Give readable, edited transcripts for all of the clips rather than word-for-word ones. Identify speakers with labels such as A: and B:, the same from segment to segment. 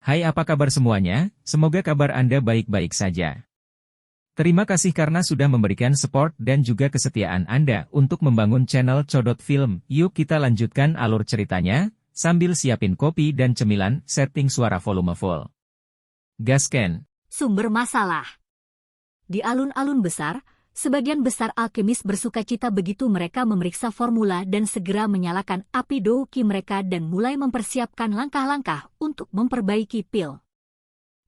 A: Hai, apa kabar semuanya? Semoga kabar Anda baik-baik saja. Terima kasih karena sudah memberikan support dan juga kesetiaan Anda untuk membangun channel Codot Film. Yuk kita lanjutkan alur ceritanya, sambil siapin kopi dan cemilan, setting suara volume full. Gasken.
B: Sumber masalah. Di alun-alun besar, sebagian besar alkemis bersukacita begitu mereka memeriksa formula dan segera menyalakan api douki mereka dan mulai mempersiapkan langkah-langkah untuk memperbaiki pil.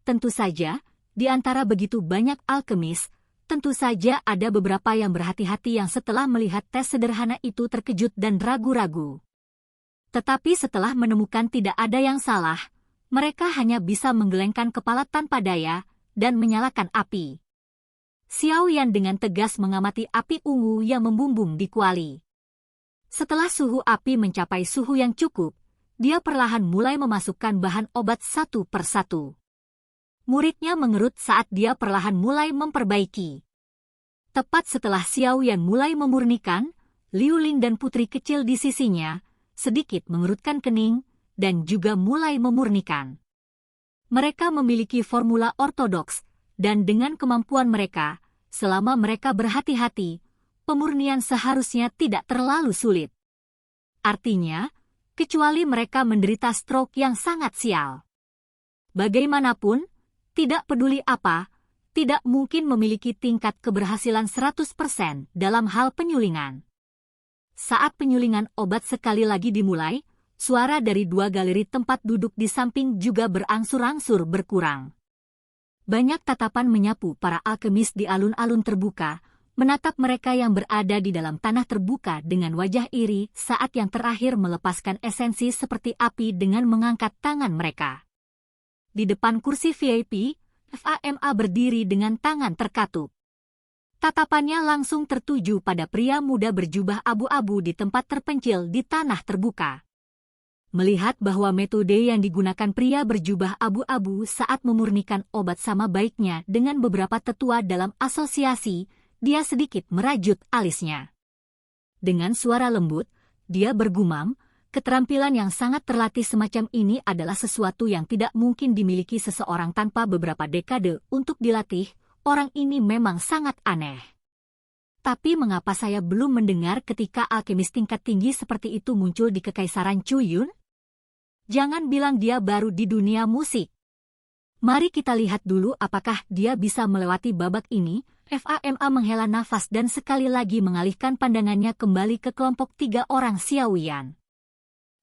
B: Tentu saja, di antara begitu banyak alkemis, tentu saja ada beberapa yang berhati-hati yang setelah melihat tes sederhana itu terkejut dan ragu-ragu. Tetapi setelah menemukan tidak ada yang salah, mereka hanya bisa menggelengkan kepala tanpa daya dan menyalakan api. Xiao Yan dengan tegas mengamati api ungu yang membumbung di kuali. Setelah suhu api mencapai suhu yang cukup, dia perlahan mulai memasukkan bahan obat satu per satu. Muridnya mengerut saat dia perlahan mulai memperbaiki. Tepat setelah Xiao Yan mulai memurnikan, Liu Ling dan putri kecil di sisinya sedikit mengerutkan kening dan juga mulai memurnikan. Mereka memiliki formula ortodoks, dan dengan kemampuan mereka, selama mereka berhati-hati, pemurnian seharusnya tidak terlalu sulit. Artinya, kecuali mereka menderita stroke yang sangat sial. Bagaimanapun, tidak peduli apa, tidak mungkin memiliki tingkat keberhasilan 100% dalam hal penyulingan. Saat penyulingan obat sekali lagi dimulai, suara dari dua galeri tempat duduk di samping juga berangsur-angsur berkurang. Banyak tatapan menyapu para alkemis di alun-alun terbuka, menatap mereka yang berada di dalam tanah terbuka dengan wajah iri saat yang terakhir melepaskan esensi seperti api dengan mengangkat tangan mereka. Di depan kursi VIP, FAMA berdiri dengan tangan terkatup. Tatapannya langsung tertuju pada pria muda berjubah abu-abu di tempat terpencil di tanah terbuka. Melihat bahwa metode yang digunakan pria berjubah abu-abu saat memurnikan obat sama baiknya dengan beberapa tetua dalam asosiasi, dia sedikit merajut alisnya. Dengan suara lembut, dia bergumam, keterampilan yang sangat terlatih semacam ini adalah sesuatu yang tidak mungkin dimiliki seseorang tanpa beberapa dekade untuk dilatih. Orang ini memang sangat aneh. Tapi mengapa saya belum mendengar ketika alkemis tingkat tinggi seperti itu muncul di Kekaisaran Chuyun? Jangan bilang dia baru di dunia musik. Mari kita lihat dulu apakah dia bisa melewati babak ini. FAMA menghela nafas dan sekali lagi mengalihkan pandangannya kembali ke kelompok 3 orang Xiao Yan.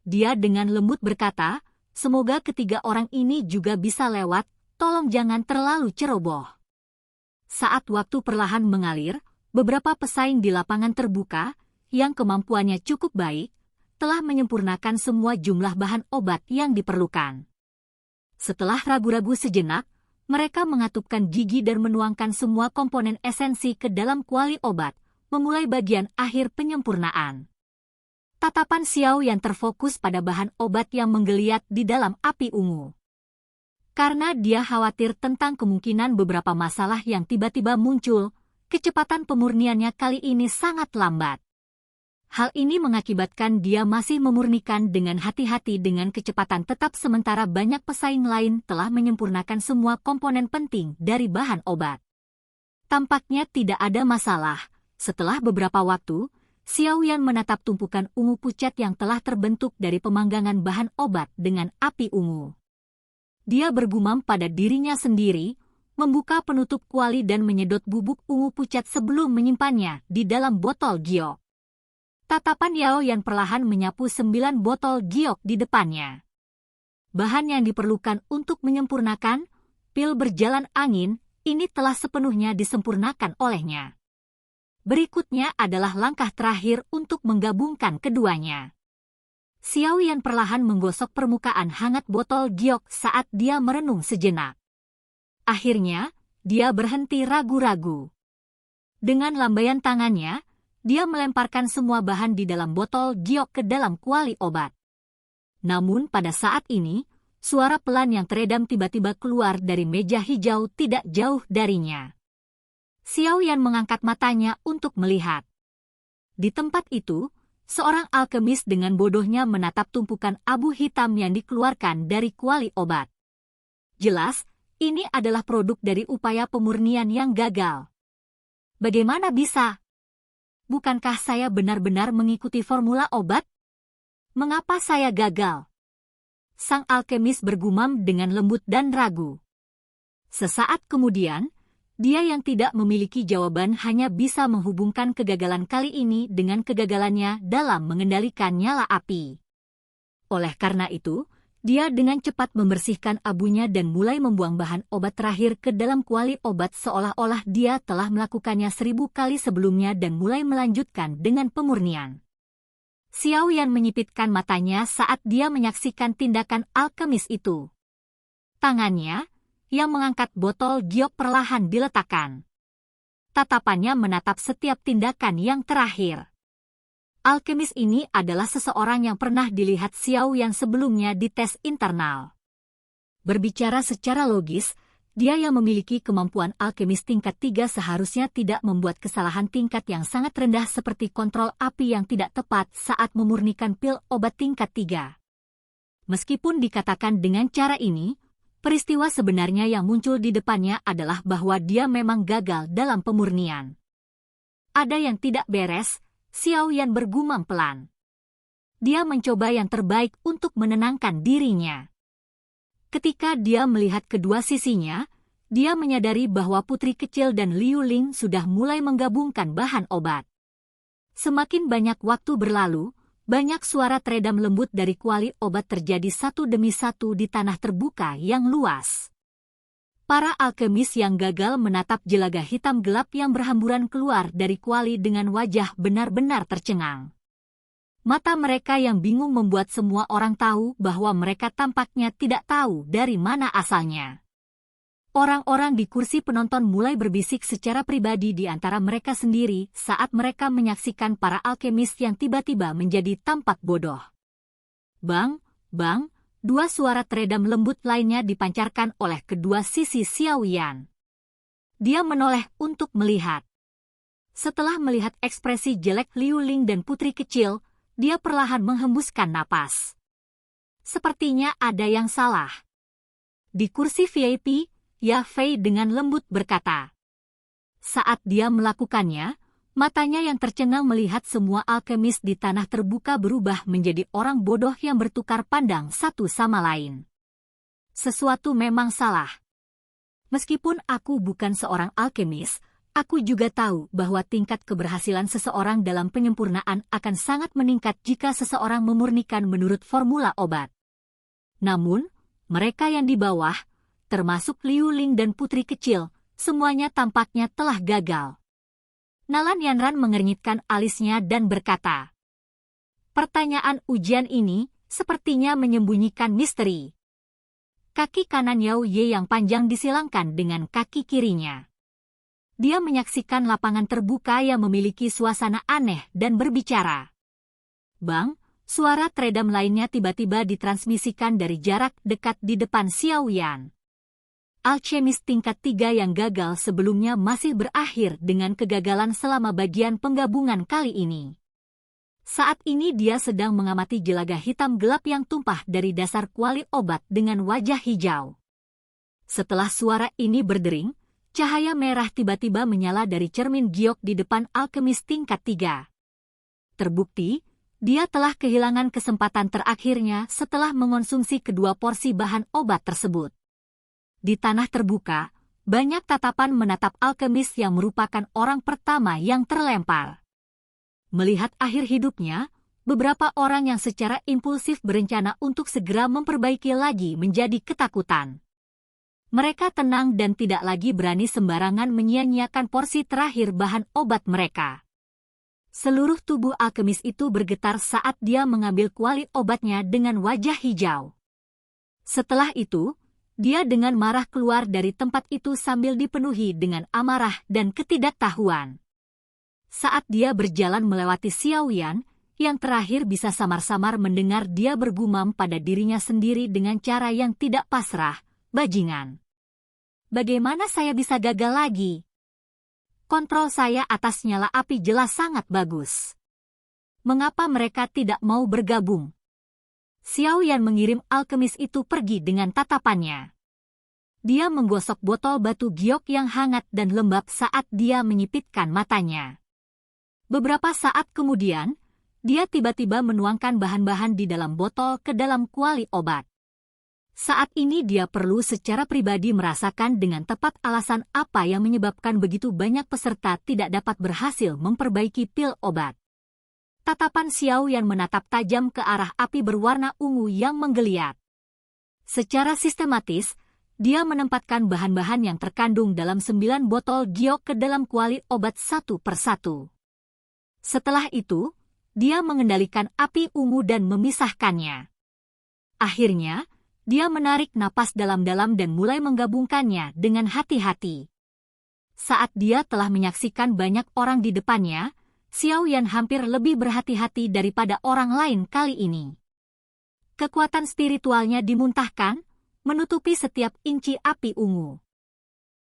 B: Dia dengan lembut berkata, semoga ketiga orang ini juga bisa lewat, tolong jangan terlalu ceroboh. Saat waktu perlahan mengalir, beberapa pesaing di lapangan terbuka, yang kemampuannya cukup baik, telah menyempurnakan semua jumlah bahan obat yang diperlukan. Setelah ragu-ragu sejenak, mereka mengatupkan gigi dan menuangkan semua komponen esensi ke dalam kuali obat, memulai bagian akhir penyempurnaan. Tatapan Xiao yang terfokus pada bahan obat yang menggeliat di dalam api ungu. Karena dia khawatir tentang kemungkinan beberapa masalah yang tiba-tiba muncul, kecepatan pemurniannya kali ini sangat lambat. Hal ini mengakibatkan dia masih memurnikan dengan hati-hati dengan kecepatan tetap sementara banyak pesaing lain telah menyempurnakan semua komponen penting dari bahan obat. Tampaknya tidak ada masalah. Setelah beberapa waktu, Xiao Yan menatap tumpukan ungu pucat yang telah terbentuk dari pemanggangan bahan obat dengan api ungu. Dia bergumam pada dirinya sendiri, membuka penutup kuali dan menyedot bubuk ungu pucat sebelum menyimpannya di dalam botol giok. Tatapan Yao Yan perlahan menyapu 9 botol giok di depannya. Bahan yang diperlukan untuk menyempurnakan pil berjalan angin ini telah sepenuhnya disempurnakan olehnya. Berikutnya adalah langkah terakhir untuk menggabungkan keduanya. Xiao Yan perlahan menggosok permukaan hangat botol giok saat dia merenung sejenak. Akhirnya, dia berhenti ragu-ragu. Dengan lambaian tangannya, dia melemparkan semua bahan di dalam botol giok ke dalam kuali obat. Namun pada saat ini, suara pelan yang teredam tiba-tiba keluar dari meja hijau tidak jauh darinya. Xiao Yan mengangkat matanya untuk melihat. Di tempat itu, seorang alkemis dengan bodohnya menatap tumpukan abu hitam yang dikeluarkan dari kuali obat. Jelas, ini adalah produk dari upaya pemurnian yang gagal. Bagaimana bisa? Bukankah saya benar-benar mengikuti formula obat? Mengapa saya gagal? Sang alkemis bergumam dengan lembut dan ragu. Sesaat kemudian, dia yang tidak memiliki jawaban hanya bisa menghubungkan kegagalan kali ini dengan kegagalannya dalam mengendalikan nyala api. Oleh karena itu, dia dengan cepat membersihkan abunya dan mulai membuang bahan obat terakhir ke dalam kuali obat seolah-olah dia telah melakukannya 1000 kali sebelumnya dan mulai melanjutkan dengan pemurnian. Xiao Yan menyipitkan matanya saat dia menyaksikan tindakan alkemis itu. Tangannya, yang mengangkat botol giok perlahan diletakkan. Tatapannya menatap setiap tindakan yang terakhir. Alkemis ini adalah seseorang yang pernah dilihat Xiao Yan sebelumnya di tes internal. Berbicara secara logis, dia yang memiliki kemampuan alkemis tingkat 3 seharusnya tidak membuat kesalahan tingkat yang sangat rendah seperti kontrol api yang tidak tepat saat memurnikan pil obat tingkat 3. Meskipun dikatakan dengan cara ini, peristiwa sebenarnya yang muncul di depannya adalah bahwa dia memang gagal dalam pemurnian. Ada yang tidak beres, Xiao Yan bergumam pelan. Dia mencoba yang terbaik untuk menenangkan dirinya. Ketika dia melihat kedua sisinya, dia menyadari bahwa putri kecil dan Liu Ling sudah mulai menggabungkan bahan obat. Semakin banyak waktu berlalu, banyak suara teredam lembut dari kuali obat terjadi satu demi satu di tanah terbuka yang luas. Para alkemis yang gagal menatap jelaga hitam gelap yang berhamburan keluar dari kuali dengan wajah benar-benar tercengang. Mata mereka yang bingung membuat semua orang tahu bahwa mereka tampaknya tidak tahu dari mana asalnya. Orang-orang di kursi penonton mulai berbisik secara pribadi di antara mereka sendiri saat mereka menyaksikan para alkemis yang tiba-tiba menjadi tampak bodoh. Bang, bang, dua suara teredam lembut lainnya dipancarkan oleh kedua sisi Xiao Yan. Dia menoleh untuk melihat. Setelah melihat ekspresi jelek Liu Ling dan putri kecil, dia perlahan menghembuskan napas. Sepertinya ada yang salah. Di kursi VIP, Ya Fei dengan lembut berkata. Saat dia melakukannya, matanya yang tercengang melihat semua alkemis di tanah terbuka berubah menjadi orang bodoh yang bertukar pandang satu sama lain. Sesuatu memang salah. Meskipun aku bukan seorang alkemis, aku juga tahu bahwa tingkat keberhasilan seseorang dalam penyempurnaan akan sangat meningkat jika seseorang memurnikan menurut formula obat. Namun, mereka yang di bawah, termasuk Liu Ling dan putri kecil, semuanya tampaknya telah gagal. Nalan Yanran mengernyitkan alisnya dan berkata, pertanyaan ujian ini sepertinya menyembunyikan misteri. Kaki kanan Yao Ye yang panjang disilangkan dengan kaki kirinya. Dia menyaksikan lapangan terbuka yang memiliki suasana aneh dan berbicara. Bang, suara teredam lainnya tiba-tiba ditransmisikan dari jarak dekat di depan Xiao Yan. Alkemis tingkat 3 yang gagal sebelumnya masih berakhir dengan kegagalan selama bagian penggabungan kali ini. Saat ini dia sedang mengamati jelaga hitam gelap yang tumpah dari dasar kuali obat dengan wajah hijau. Setelah suara ini berdering, cahaya merah tiba-tiba menyala dari cermin giok di depan alkemis tingkat 3. Terbukti, dia telah kehilangan kesempatan terakhirnya setelah mengonsumsi kedua porsi bahan obat tersebut. Di tanah terbuka, banyak tatapan menatap alkemis yang merupakan orang pertama yang terlempar. Melihat akhir hidupnya, beberapa orang yang secara impulsif berencana untuk segera memperbaiki lagi menjadi ketakutan. Mereka tenang dan tidak lagi berani sembarangan menyia-nyiakan porsi terakhir bahan obat mereka. Seluruh tubuh alkemis itu bergetar saat dia mengambil kuali obatnya dengan wajah hijau. Setelah itu, dia dengan marah keluar dari tempat itu sambil dipenuhi dengan amarah dan ketidaktahuan. Saat dia berjalan melewati Xiao Yan, yang terakhir bisa samar-samar mendengar dia bergumam pada dirinya sendiri dengan cara yang tidak pasrah, bajingan. Bagaimana saya bisa gagal lagi? Kontrol saya atas nyala api jelas sangat bagus. Mengapa mereka tidak mau bergabung? Xiao Yan mengirim alkemis itu pergi dengan tatapannya. Dia menggosok botol batu giok yang hangat dan lembab saat dia menyipitkan matanya. Beberapa saat kemudian, dia tiba-tiba menuangkan bahan-bahan di dalam botol ke dalam kuali obat. Saat ini dia perlu secara pribadi merasakan dengan tepat alasan apa yang menyebabkan begitu banyak peserta tidak dapat berhasil memperbaiki pil obat. Tatapan Xiao Yan menatap tajam ke arah api berwarna ungu yang menggeliat. Secara sistematis, dia menempatkan bahan-bahan yang terkandung dalam 9 botol giok ke dalam kuali obat satu persatu. Setelah itu, dia mengendalikan api ungu dan memisahkannya. Akhirnya, dia menarik napas dalam-dalam dan mulai menggabungkannya dengan hati-hati. Saat dia telah menyaksikan banyak orang di depannya, Xiao Yan hampir lebih berhati-hati daripada orang lain kali ini. Kekuatan spiritualnya dimuntahkan, menutupi setiap inci api ungu.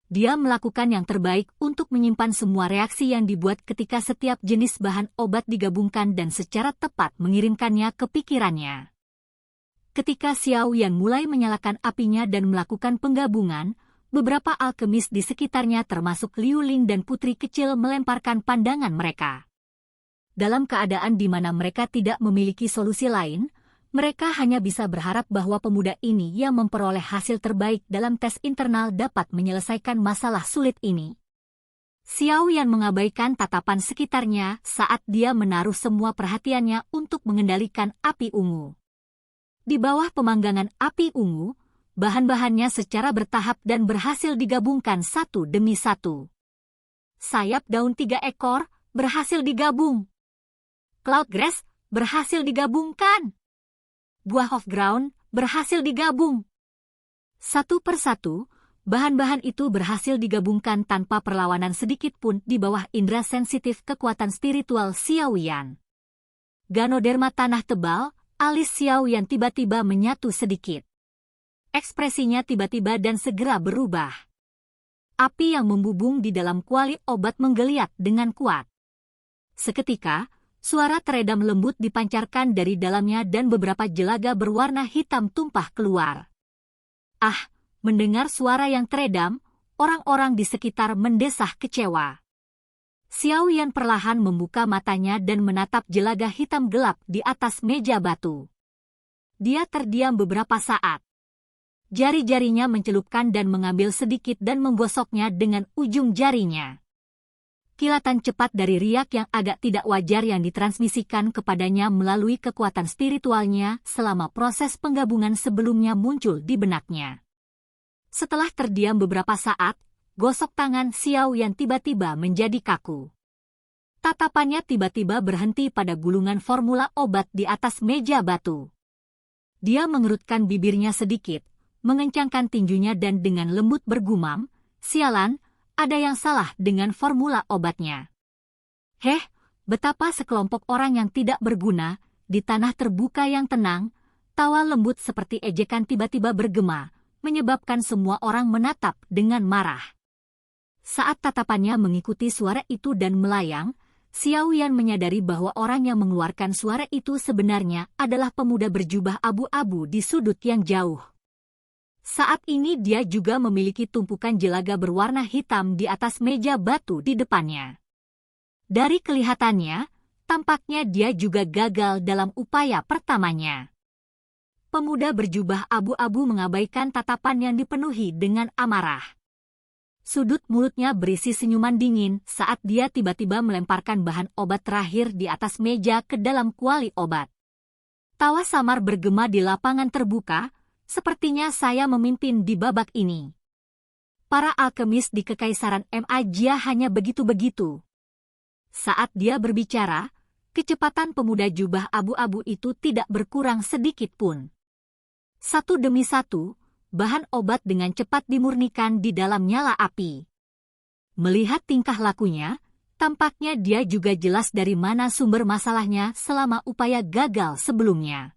B: Dia melakukan yang terbaik untuk menyimpan semua reaksi yang dibuat ketika setiap jenis bahan obat digabungkan dan secara tepat mengirimkannya ke pikirannya. Ketika Xiao Yan mulai menyalakan apinya dan melakukan penggabungan, beberapa alkemis di sekitarnya termasuk Liu Ling dan putri kecil melemparkan pandangan mereka. Dalam keadaan di mana mereka tidak memiliki solusi lain, mereka hanya bisa berharap bahwa pemuda ini yang memperoleh hasil terbaik dalam tes internal dapat menyelesaikan masalah sulit ini. Xiao Yan mengabaikan tatapan sekitarnya saat dia menaruh semua perhatiannya untuk mengendalikan api ungu. Di bawah pemanggangan api ungu, bahan-bahannya secara bertahap dan berhasil digabungkan satu demi satu. Sayap daun 3 ekor berhasil digabung. Cloud Grass berhasil digabungkan. Buah of Ground berhasil digabung. Satu persatu, bahan-bahan itu berhasil digabungkan tanpa perlawanan sedikit pun di bawah indera sensitif kekuatan spiritual Xiao Yan. Ganoderma tanah tebal, alis Xiao Yan tiba-tiba menyatu sedikit. Ekspresinya tiba-tiba dan segera berubah. Api yang membubung di dalam kuali obat menggeliat dengan kuat. Seketika, suara teredam lembut dipancarkan dari dalamnya dan beberapa jelaga berwarna hitam tumpah keluar. Ah, mendengar suara yang teredam, orang-orang di sekitar mendesah kecewa. Xiao Yan perlahan membuka matanya dan menatap jelaga hitam gelap di atas meja batu. Dia terdiam beberapa saat. Jari-jarinya mencelupkan dan mengambil sedikit dan menggosoknya dengan ujung jarinya. Kilatan cepat dari riak yang agak tidak wajar yang ditransmisikan kepadanya melalui kekuatan spiritualnya selama proses penggabungan sebelumnya muncul di benaknya. Setelah terdiam beberapa saat, gosok tangan Xiao Yan tiba-tiba menjadi kaku. Tatapannya tiba-tiba berhenti pada gulungan formula obat di atas meja batu. Dia mengerutkan bibirnya sedikit, mengencangkan tinjunya dan dengan lembut bergumam, "Sialan, ada yang salah dengan formula obatnya." Heh, betapa sekelompok orang yang tidak berguna, di tanah terbuka yang tenang, tawa lembut seperti ejekan tiba-tiba bergema, menyebabkan semua orang menatap dengan marah. Saat tatapannya mengikuti suara itu dan melayang, Xiao Yan menyadari bahwa orang yang mengeluarkan suara itu sebenarnya adalah pemuda berjubah abu-abu di sudut yang jauh. Saat ini dia juga memiliki tumpukan jelaga berwarna hitam di atas meja batu di depannya. Dari kelihatannya, tampaknya dia juga gagal dalam upaya pertamanya. Pemuda berjubah abu-abu mengabaikan tatapan yang dipenuhi dengan amarah. Sudut mulutnya berisi senyuman dingin saat dia tiba-tiba melemparkan bahan obat terakhir di atas meja ke dalam kuali obat. Tawa samar bergema di lapangan terbuka, "Sepertinya saya memimpin di babak ini." Para alkemis di Kekaisaran Magia hanya begitu-begitu. Saat dia berbicara, kecepatan pemuda jubah abu-abu itu tidak berkurang sedikit pun. Satu demi satu, bahan obat dengan cepat dimurnikan di dalam nyala api. Melihat tingkah lakunya, tampaknya dia juga jelas dari mana sumber masalahnya selama upaya gagal sebelumnya.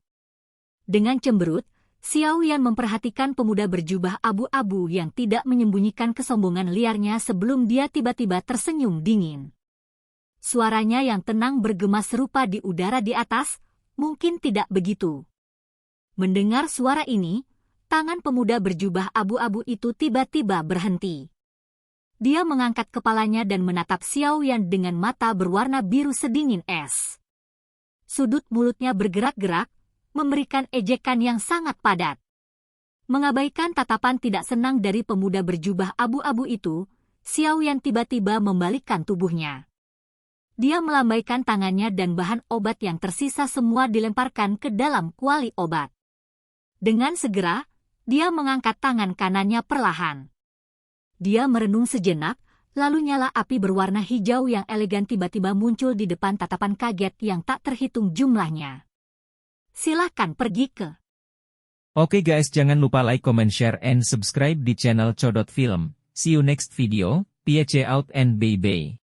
B: Dengan cemberut, Xiao Yan memperhatikan pemuda berjubah abu-abu yang tidak menyembunyikan kesombongan liarnya sebelum dia tiba-tiba tersenyum dingin. Suaranya yang tenang bergema serupa di udara di atas, "Mungkin tidak begitu." Mendengar suara ini, tangan pemuda berjubah abu-abu itu tiba-tiba berhenti. Dia mengangkat kepalanya dan menatap Xiao Yan dengan mata berwarna biru sedingin es. Sudut mulutnya bergerak-gerak, memberikan ejekan yang sangat padat. Mengabaikan tatapan tidak senang dari pemuda berjubah abu-abu itu, Xiao Yan tiba-tiba membalikkan tubuhnya. Dia melambaikan tangannya dan bahan obat yang tersisa semua dilemparkan ke dalam kuali obat. Dengan segera, dia mengangkat tangan kanannya perlahan. Dia merenung sejenak, lalu nyala api berwarna hijau yang elegan tiba-tiba muncul di depan tatapan kaget yang tak terhitung jumlahnya. Silakan pergi ke.
A: Oke guys, jangan lupa like, comment, share, and subscribe di channel Codot Film. See you next video, peace out and bye-bye.